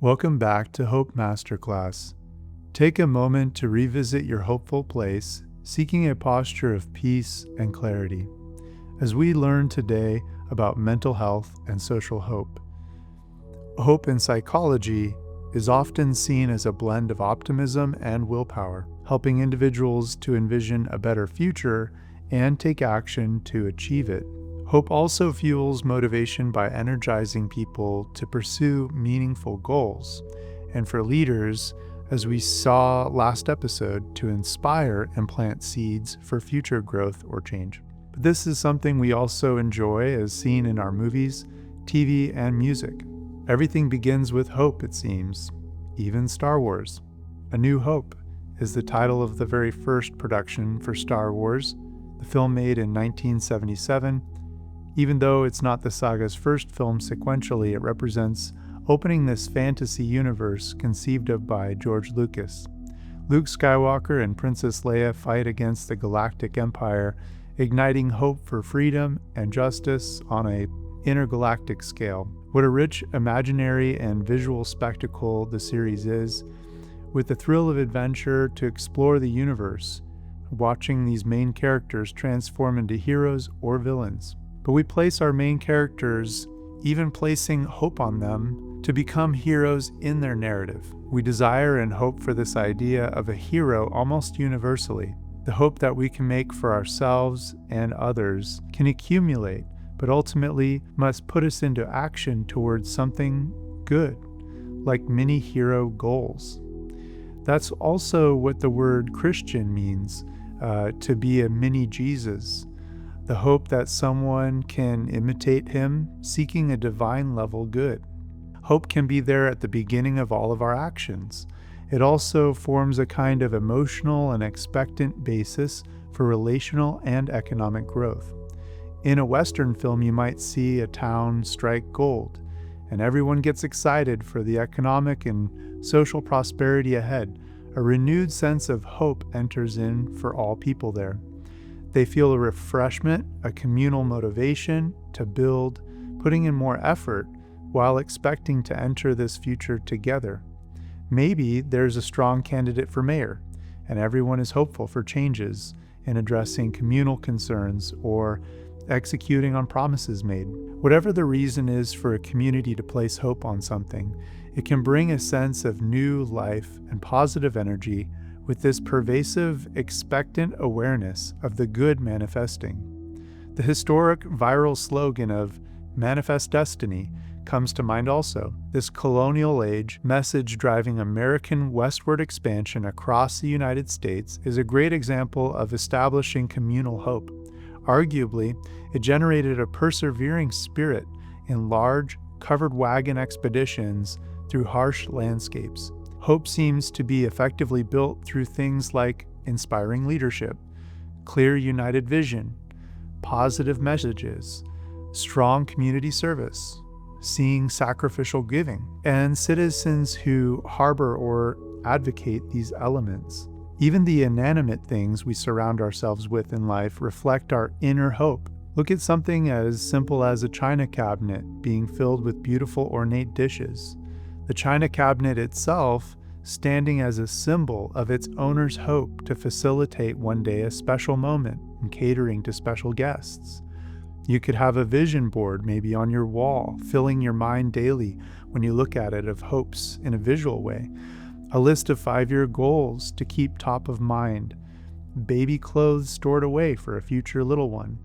Welcome back to Hope Masterclass. Take a moment to revisit your hopeful place, seeking a posture of peace and clarity, as we learn today about mental health and social hope. Hope in psychology is often seen as a blend of optimism and willpower, helping individuals to envision a better future and take action to achieve it. Hope also fuels motivation by energizing people to pursue meaningful goals, and for leaders, as we saw last episode, to inspire and plant seeds for future growth or change. But this is something we also enjoy as seen in our movies, TV, and music. Everything begins with hope, it seems, even Star Wars. A New Hope is the title of the very first production for Star Wars, the film made in 1977. Even though it's not the saga's first film sequentially, it represents opening this fantasy universe conceived of by George Lucas. Luke Skywalker and Princess Leia fight against the Galactic Empire, igniting hope for freedom and justice on an intergalactic scale. What a rich imaginary and visual spectacle the series is, with the thrill of adventure to explore the universe, watching these main characters transform into heroes or villains. But we place our main characters, even placing hope on them, to become heroes in their narrative. We desire and hope for this idea of a hero almost universally. The hope that we can make for ourselves and others can accumulate, but ultimately must put us into action towards something good, like mini hero goals. That's also what the word Christian means, to be a mini Jesus. The hope that someone can imitate him, seeking a divine level good. Hope can be there at the beginning of all of our actions. It also forms a kind of emotional and expectant basis for relational and economic growth. In a Western film, you might see a town strike gold, and everyone gets excited for the economic and social prosperity ahead. A renewed sense of hope enters in for all people there. They feel a refreshment, a communal motivation to build, putting in more effort while expecting to enter this future together. Maybe there's a strong candidate for mayor, and everyone is hopeful for changes in addressing communal concerns or executing on promises made. Whatever the reason is for a community to place hope on something, it can bring a sense of new life and positive energy with this pervasive, expectant awareness of the good manifesting. The historic viral slogan of "Manifest Destiny" comes to mind also. This colonial age message driving American westward expansion across the United States is a great example of establishing communal hope. Arguably, it generated a persevering spirit in large, covered wagon expeditions through harsh landscapes. Hope seems to be effectively built through things like inspiring leadership, clear united vision, positive messages, strong community service, seeing sacrificial giving, and citizens who harbor or advocate these elements. Even the inanimate things we surround ourselves with in life reflect our inner hope. Look at something as simple as a china cabinet being filled with beautiful ornate dishes. The china cabinet itself standing as a symbol of its owner's hope to facilitate one day a special moment in catering to special guests. You could have a vision board maybe on your wall, filling your mind daily when you look at it of hopes in a visual way. A list of 5-year goals to keep top of mind. Baby clothes stored away for a future little one.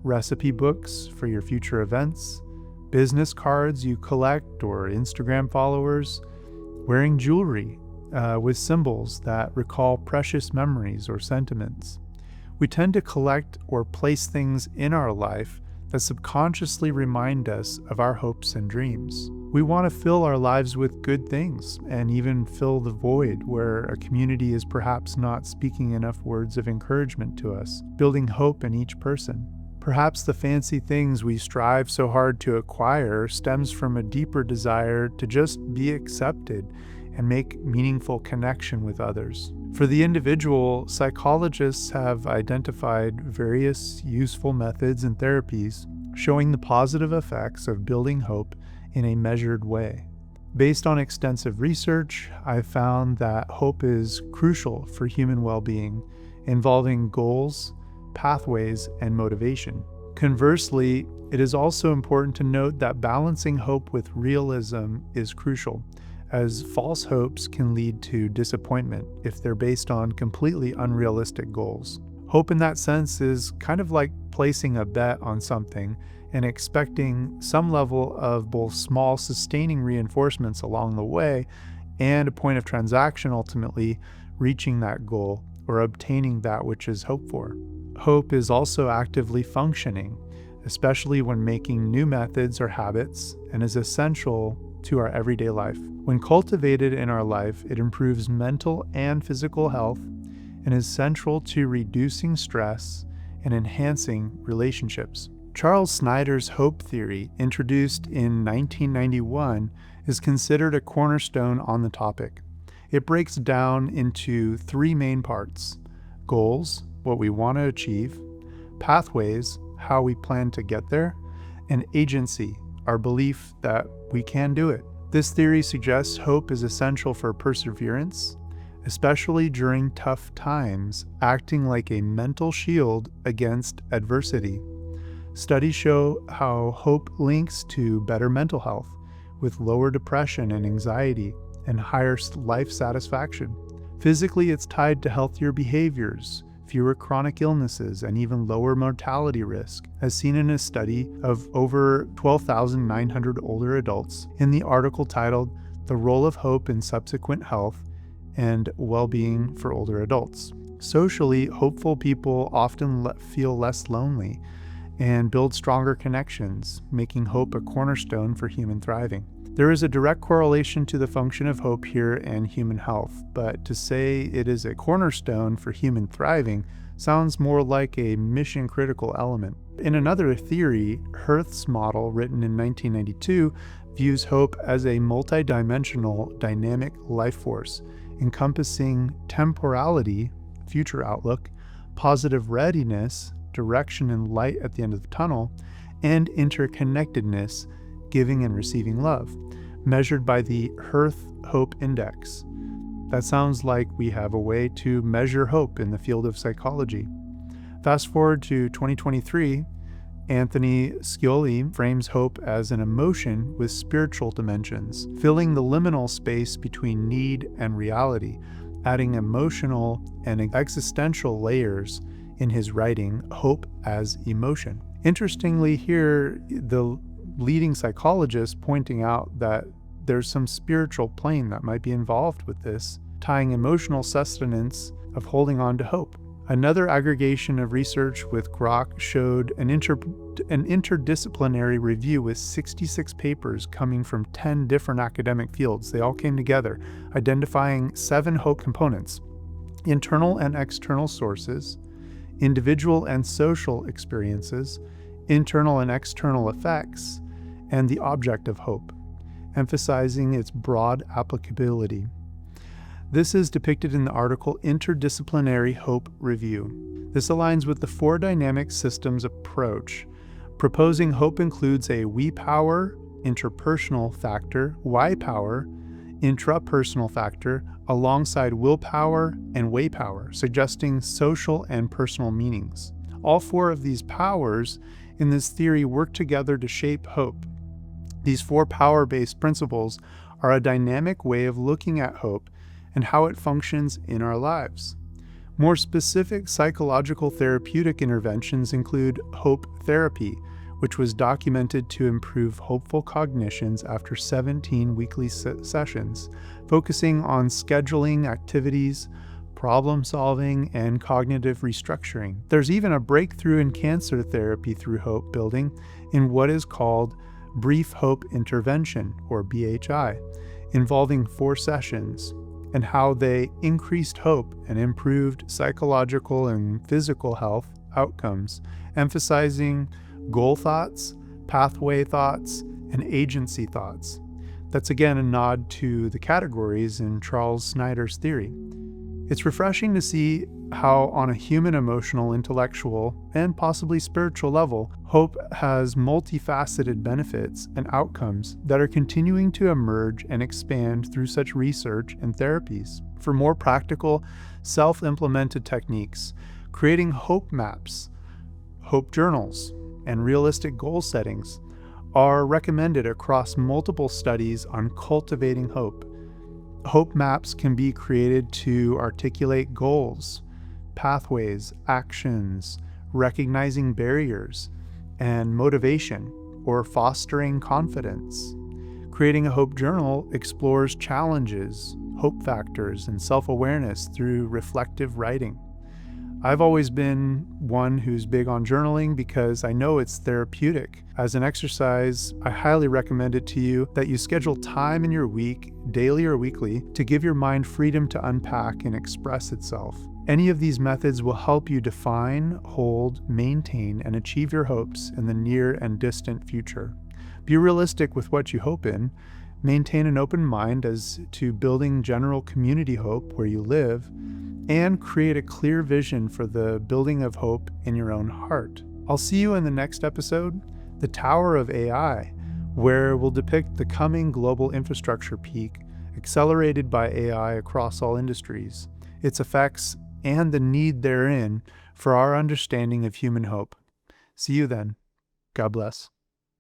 Recipe books for your future events. Business cards you collect or Instagram followers, wearing jewelry with symbols that recall precious memories or sentiments. We tend to collect or place things in our life that subconsciously remind us of our hopes and dreams. We want to fill our lives with good things and even fill the void where a community is perhaps not speaking enough words of encouragement to us, building hope in each person. Perhaps the fancy things we strive so hard to acquire stems from a deeper desire to just be accepted and make meaningful connection with others. For the individual, psychologists have identified various useful methods and therapies showing the positive effects of building hope in a measured way. Based on extensive research, I found that hope is crucial for human well-being, involving goals, pathways, and motivation. Conversely, it is also important to note that balancing hope with realism is crucial, as false hopes can lead to disappointment if they're based on completely unrealistic goals. Hope in that sense is kind of like placing a bet on something and expecting some level of both small sustaining reinforcements along the way and a point of transaction ultimately reaching that goal or obtaining that which is hoped for. Hope is also actively functioning, especially when making new methods or habits, and is essential to our everyday life. When cultivated in our life, it improves mental and physical health and is central to reducing stress and enhancing relationships. Charles Snyder's hope theory, introduced in 1991, is considered a cornerstone on the topic. It breaks down into three main parts: goals, what we want to achieve; pathways, how we plan to get there; and agency, our belief that we can do it. This theory suggests hope is essential for perseverance, especially during tough times, acting like a mental shield against adversity. Studies show how hope links to better mental health, with lower depression and anxiety, and higher life satisfaction. Physically, it's tied to healthier behaviors, fewer chronic illnesses, and even lower mortality risk, as seen in a study of over 12,900 older adults in the article titled "The Role of Hope in Subsequent Health and Well-Being for Older Adults." Socially, hopeful people often feel less lonely and build stronger connections, making hope a cornerstone for human thriving. There is a direct correlation to the function of hope here and human health, but to say it is a cornerstone for human thriving sounds more like a mission-critical element. In another theory, Hirth's model, written in 1992, views hope as a multidimensional, dynamic life force, encompassing temporality, future outlook, positive readiness, direction and light at the end of the tunnel, and interconnectedness, giving and receiving love, measured by the Hirth Hope Index. That sounds like we have a way to measure hope in the field of psychology. Fast forward to 2023, Anthony Scioli frames hope as an emotion with spiritual dimensions, filling the liminal space between need and reality, adding emotional and existential layers in his writing, Hope as Emotion. Interestingly here, the leading psychologist pointing out that there's some spiritual plane that might be involved with this, tying emotional sustenance of holding on to hope. Another aggregation of research with Grok showed an interdisciplinary review with 66 papers coming from 10 different academic fields. They all came together, identifying 7 hope components: internal and external sources, individual and social experiences, internal and external effects, and the object of hope, emphasizing its broad applicability. This is depicted in the article Interdisciplinary Hope Review. This aligns with the 4 dynamic systems approach, proposing hope includes a we power, interpersonal factor, Y power, intrapersonal factor, alongside willpower and way power, suggesting social and personal meanings. All 4 of these powers in this theory work together to shape hope. These 4 power-based principles are a dynamic way of looking at hope and how it functions in our lives. More specific psychological therapeutic interventions include hope therapy, which was documented to improve hopeful cognitions after 17 weekly sessions, focusing on scheduling activities, problem solving, and cognitive restructuring. There's even a breakthrough in cancer therapy through hope building in what is called Brief Hope Intervention, or BHI, involving 4 sessions, and how they increased hope and improved psychological and physical health outcomes, emphasizing goal thoughts, pathway thoughts, and agency thoughts. That's again a nod to the categories in Charles Snyder's theory. It's refreshing to see how, on a human, emotional, intellectual, and possibly spiritual level, hope has multifaceted benefits and outcomes that are continuing to emerge and expand through such research and therapies. For more practical, self-implemented techniques, creating hope maps, hope journals, and realistic goal settings are recommended across multiple studies on cultivating hope. Hope maps can be created to articulate goals, pathways, actions, recognizing barriers, and motivation, or fostering confidence. Creating a hope journal explores challenges, hope factors, and self-awareness through reflective writing. I've always been one who's big on journaling because I know it's therapeutic. As an exercise, I highly recommend it to you that you schedule time in your week, daily or weekly, to give your mind freedom to unpack and express itself. Any of these methods will help you define, hold, maintain, and achieve your hopes in the near and distant future. Be realistic with what you hope in. Maintain an open mind as to building general community hope where you live, and create a clear vision for the building of hope in your own heart. I'll see you in the next episode, The Tower of AI, where we'll depict the coming global infrastructure peak accelerated by AI across all industries, its effects, and the need therein for our understanding of human hope. See you then. God bless.